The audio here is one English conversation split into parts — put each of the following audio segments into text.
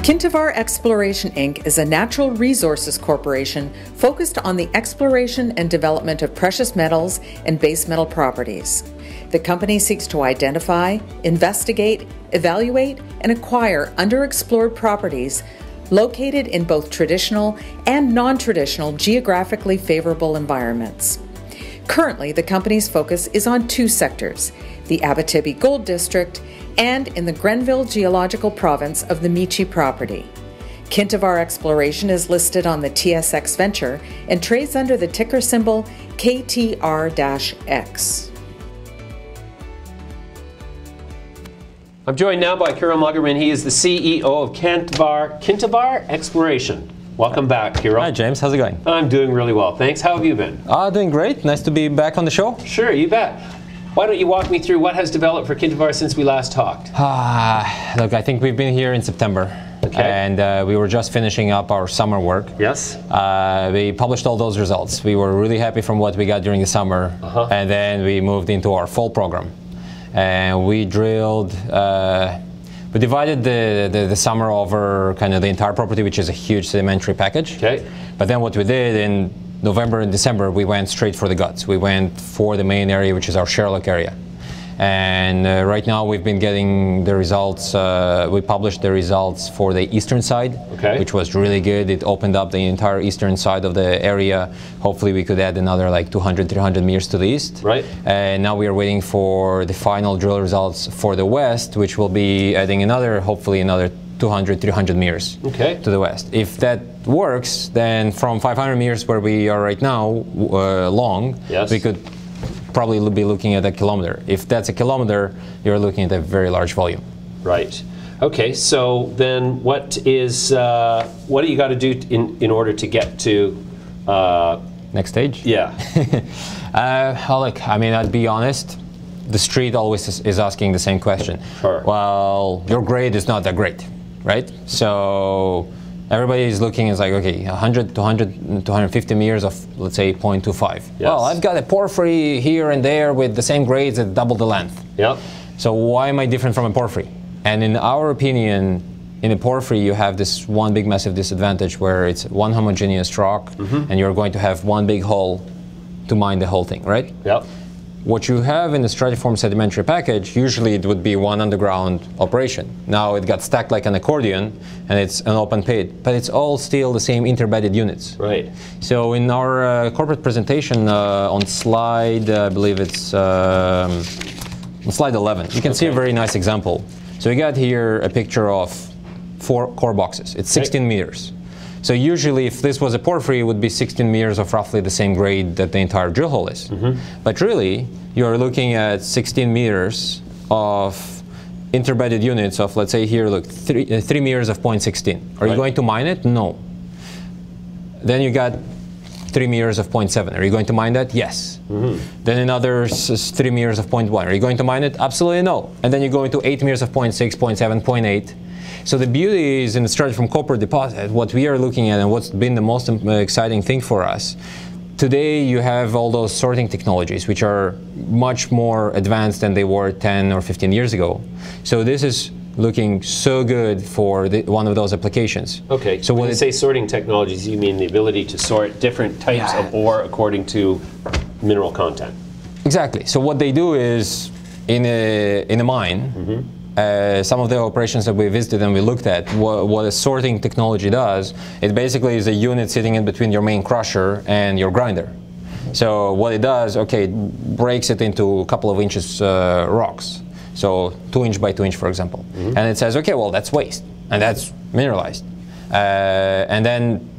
Kintavar Exploration Inc. is a natural resources corporation focused on the exploration and development of precious metals and base metal properties. The company seeks to identify, investigate, evaluate, and acquire underexplored properties located in both traditional and non-traditional geographically favorable environments. Currently, the company's focus is on two sectors, the Abitibi Gold District and in the Grenville Geological Province of the Mitchi property. Kintavar Exploration is listed on the TSX Venture and trades under the ticker symbol KTR-X. I'm joined now by Kiril Mugerman. He is the CEO of Kintavar Exploration. Welcome back, Kiril. Hi, James. How's it going? I'm doing really well. Thanks. How have you been? Doing great. Nice to be back on the show. Sure, you bet. Why don't you walk me through what has developed for Kintavar since we last talked? Look, I think we've been here in September. Okay. And we were just finishing up our summer work. Yes. We published all those results. We were really happy from what we got during the summer. And then we moved into our fall program. And we drilled, we divided the summer over kind of the entire property, which is a huge sedimentary package. Okay. But then what we did in November and December, we went straight for the guts. We went for the main area, which is our Sherlock area. And right now we've been getting the results, we published the results for the eastern side, which was really good. It opened up the entire eastern side of the area. Hopefully we could add another like 200, 300 meters to the east. Right. And now we are waiting for the final drill results for the west, which will be adding another, hopefully another 200, 300 meters to the west. If that works, then from 500 meters where we are right now, long, we could probably be looking at a kilometer. If that's a kilometer, you're looking at a very large volume. Right. Okay, so then what do you got to do in order to get to next stage? Yeah. Look, I mean, I'd be honest, the street always is asking the same question. Sure. Well, your grade is not that great, right? So everybody is looking, it's like, okay, 100 to 250 meters of, let's say, 0.25. Yes. Well, I've got a porphyry here and there with the same grades at double the length. Yep. So why am I different from a porphyry? And in our opinion, in a porphyry, you have this one big massive disadvantage where it's one homogeneous rock, and you're going to have one big hole to mine the whole thing, right? Yep. What you have in the Stratiform sedimentary package, usually it would be one underground operation. Now it got stacked like an accordion, and it's an open pit, but it's all still the same interbedded units. Right. So in our corporate presentation on slide, I believe it's on slide 11, you can see a very nice example. So we got here a picture of 4 core boxes. It's 16 meters. So usually if this was a porphyry, it would be 16 meters of roughly the same grade that the entire drill hole is. But really, you're looking at 16 meters of interbedded units of, let's say here, look, 3 meters of 0.16. Are you going to mine it? No. Then you got 3 meters of 0.7. Are you going to mine that? Yes. Then another 3 meters of 0.1. Are you going to mine it? Absolutely no. And then you go into 8 meters of 0.6, 0.7, 0.8. So the beauty is in the Stratiform copper deposit, what we are looking at and what's been the most exciting thing for us. Today you have all those sorting technologies which are much more advanced than they were 10 or 15 years ago. So this is looking so good for one of those applications. Okay, so when you say sorting technologies, you mean the ability to sort different types of ore according to mineral content? Exactly. So what they do is in a mine, some of the operations that we visited and we looked at, what a sorting technology does, it basically is a unit sitting in between your main crusher and your grinder. So what it does, okay, it breaks it into a couple of inches rocks. So 2 inch by 2 inch, for example. And it says, okay, well, that's waste, and that's mineralized. And then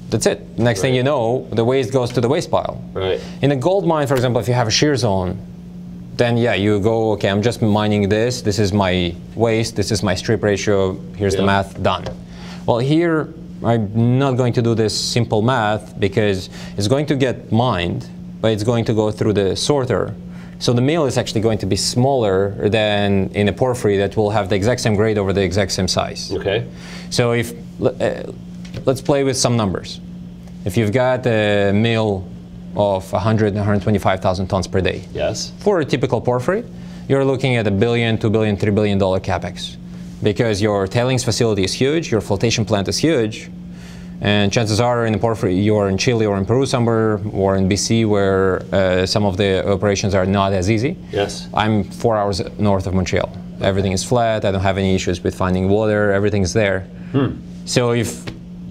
that's it. Next thing you know, the waste goes to the waste pile. In a gold mine, for example, if you have a shear zone, then yeah, you go, okay, I'm just mining this. This is my waste. This is my strip ratio. Here's the math, done. Well, here, I'm not going to do this simple math because it's going to get mined, but it's going to go through the sorter. So the mill is actually going to be smaller than in a porphyry that will have the exact same grade over the exact same size. Okay. So if, let's play with some numbers. If you've got a mill of 100, 125,000 tons per day. Yes. For a typical porphyry, you're looking at $1 billion, $2 billion, $3 billion capex. because your tailings facility is huge, your flotation plant is huge, and chances are in the porphyry you're in Chile or in Peru somewhere, or in BC where some of the operations are not as easy. Yes. I'm 4 hours north of Montreal. Everything is flat, I don't have any issues with finding water, everything's there. So if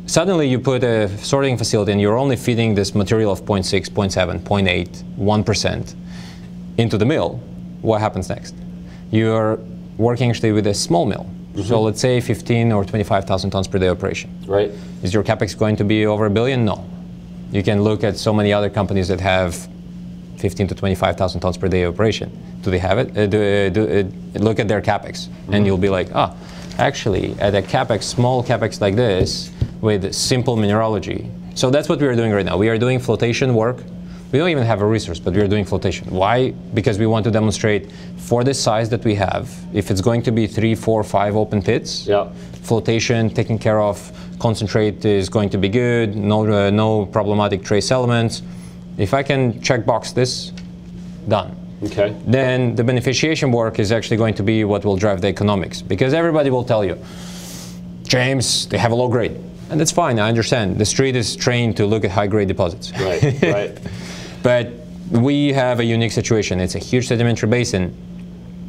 suddenly you put a sorting facility and you're only feeding this material of 0.6, 0.7, 0.8, 1% into the mill, what happens next? You're working actually with a small mill. So let's say 15 or 25,000 tons per day operation. Right. Is your capex going to be over $1 billion? No. You can look at so many other companies that have 15 to 25,000 tons per day operation. Do they have it? Look at their capex, and you'll be like, ah, actually, at a capex, small capex like this, with simple mineralogy. So that's what we are doing right now. We are doing flotation work. We don't even have a resource, but we are doing flotation. Why? Because we want to demonstrate for the size that we have, if it's going to be 3, 4, 5 open pits, flotation taken care of, concentrate is going to be good, no problematic trace elements. If I can check box this, done. Okay. Then the beneficiation work is actually going to be what will drive the economics, because everybody will tell you, James, they have a low grade. And that's fine, I understand. The street is trained to look at high-grade deposits. Right, right. But we have a unique situation. It's a huge sedimentary basin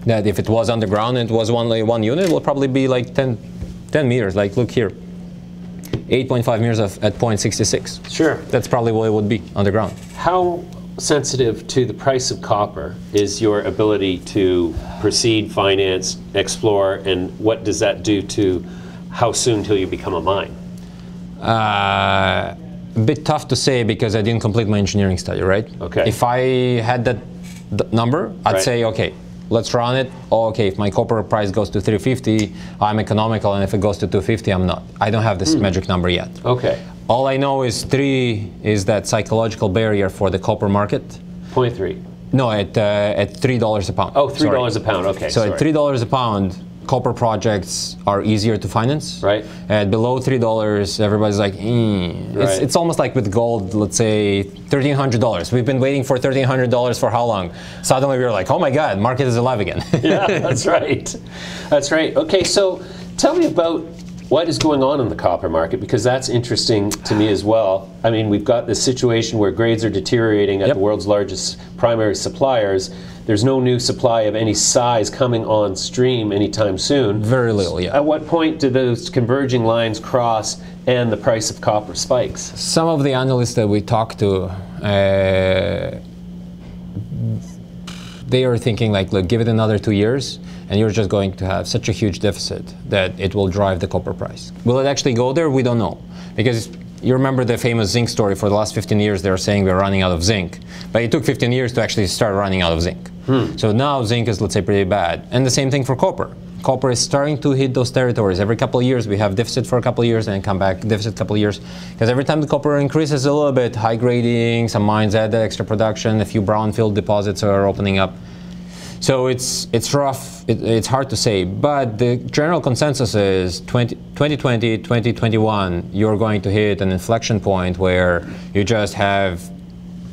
that if it was underground and it was one unit, it will probably be like 10 meters. Like, look here, 8.5 meters at 0.66. Sure. That's probably what it would be underground. How sensitive to the price of copper is your ability to proceed, finance, explore, and what does that do to how soon till you become a mine? A bit tough to say because I didn't complete my engineering study, right? Okay. If I had that number, I'd say, okay, let's run it. Oh, okay, if my copper price goes to 350, I'm economical, and if it goes to 250, I'm not. I don't have this magic number yet. Okay. All I know is 3 is that psychological barrier for the copper market. 0.3. No, at $3 a pound. Oh, $3 a pound, okay. So at $3 a pound, copper projects are easier to finance. Right. At below $3, everybody's like, It's almost like with gold, let's say $1,300. We've been waiting for $1,300 for how long? Suddenly we were like, oh my God, market is alive again. Yeah, that's right. That's right. Okay, so tell me about what is going on in the copper market, because that's interesting to me as well. I mean, we've got this situation where grades are deteriorating at the world's largest primary suppliers. There's no new supply of any size coming on stream anytime soon. Very little, yeah. At what point do those converging lines cross and the price of copper spikes? Some of the analysts that we talked to, they are thinking like, look, give it another 2 years, and you're just going to have such a huge deficit that it will drive the copper price. Will it actually go there? We don't know. Because you remember the famous zinc story. For the last 15 years, they were saying we're running out of zinc. But it took 15 years to actually start running out of zinc. So now zinc is, let's say, pretty bad. And the same thing for copper. Copper is starting to hit those territories. Every couple of years, we have deficit for a couple of years and come back, deficit a couple of years. Because every time the copper increases a little bit, high grading, some mines add extra production, a few brownfield deposits are opening up. So it's rough, it's hard to say, but the general consensus is 2020, 2021, you're going to hit an inflection point where you just have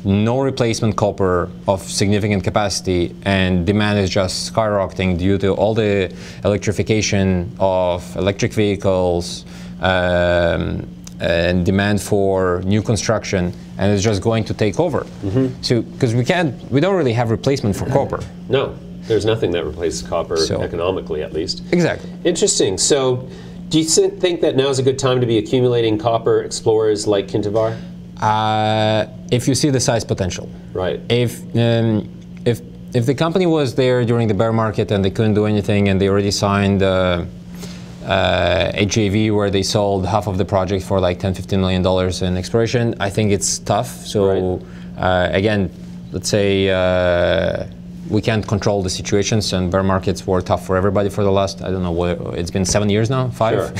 no replacement copper of significant capacity, and demand is just skyrocketing due to all the electrification of electric vehicles, and demand for new construction, and it's just going to take over. So, because we don't really have replacement for copper. No, there's nothing that replaces copper, economically at least. Exactly. Interesting. So, do you think that now is a good time to be accumulating copper explorers like Kintavar? If you see the size potential. Right. If the company was there during the bear market and they couldn't do anything, and they already signed a JV where they sold half of the project for like $10–15 million in exploration, I think it's tough. So again, let's say we can't control the situations, and bear markets were tough for everybody for the last, I don't know, it's been 7 years now, 5? Sure.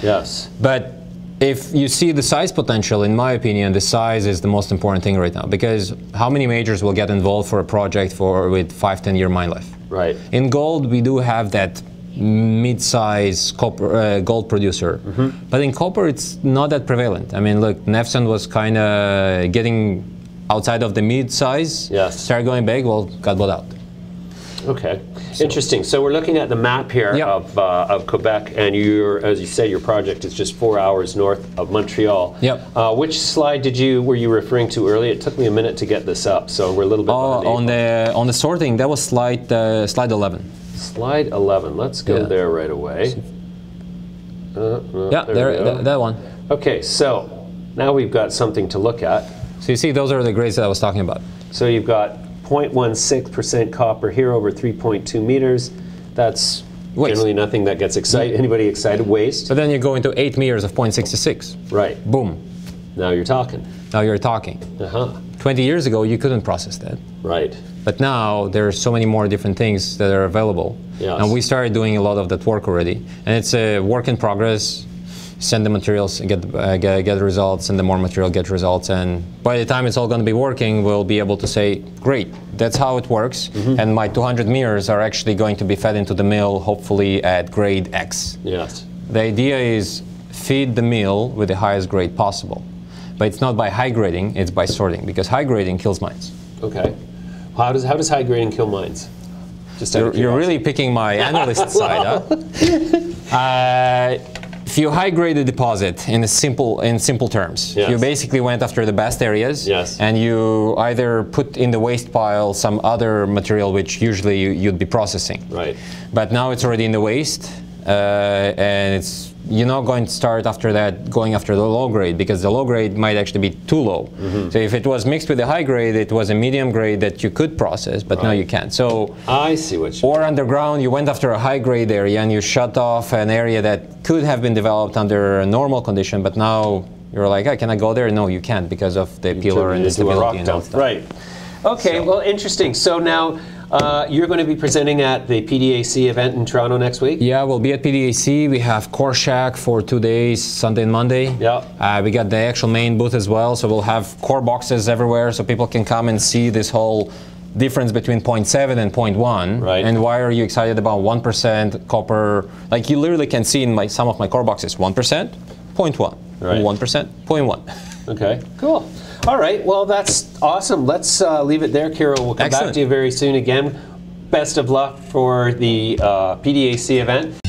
Yes. But if you see the size potential, in my opinion, the size is the most important thing right now, because how many majors will get involved for a project with 5–10 year mine life? Right. In gold, we do have that mid-size gold producer, but in copper, it's not that prevalent. I mean, look, Nefson was kind of getting outside of the mid-size, started going big, well, got bought out. Okay, interesting. So we're looking at the map here of Quebec, and as you say, your project is just 4 hours north of Montreal. Yep. Which slide were you referring to earlier? It took me a minute to get this up, so we're a little bit behind. On the sorting, that was slide 11. Slide 11. Let's go there right away. That one. Okay, so now we've got something to look at. So you see, those are the grades that I was talking about. So you've got 0.16% copper here over 3.2 meters. That's generally nothing that gets anybody excited. Waste. But then you go into 8 meters of 0.66. Right. Boom. Now you're talking. Now you're talking. 20 years ago, you couldn't process that. Right. But now there are so many more different things that are available. Yes. And we started doing a lot of that work already. And it's a work in progress. Send the materials, get the results, and the more material, get results. And by the time it's all going to be working, we'll be able to say, great, that's how it works. And my 200 meters are actually going to be fed into the mill, hopefully at grade X. Yes. The idea is feed the mill with the highest grade possible. But it's not by high grading, it's by sorting, because high grading kills mines. Okay. How does high grading kill mines? Just you're really picking my analyst side, huh? If you high grade a deposit in simple terms, you basically went after the best areas, and you either put in the waste pile some other material which usually you'd be processing. Right. But now it's already in the waste, and you're not going to start after that going after the low grade, because the low grade might actually be too low. So if it was mixed with the high grade, it was a medium grade that you could process, but now you can't. So I see what you mean. Or underground, you went after a high grade area and you shut off an area that could have been developed under a normal condition, but now you're like, hey, can I go there? No, you can't because of the pillar and the stability and all that. Right. Okay, well, interesting. So now you're going to be presenting at the PDAC event in Toronto next week? Yeah, we'll be at PDAC. We have Core Shack for 2 days, Sunday and Monday. Yeah. We got the actual main booth as well, so we'll have core boxes everywhere so people can come and see this whole difference between 0.7 and 0.1. Right. And why are you excited about 1% copper? Like you literally can see in some of my core boxes, 1%, 0.1, right. 1%, 0.1. Okay, cool. All right, well, that's awesome. Let's leave it there, Kiril. We'll come back to you very soon again. Best of luck for the PDAC event.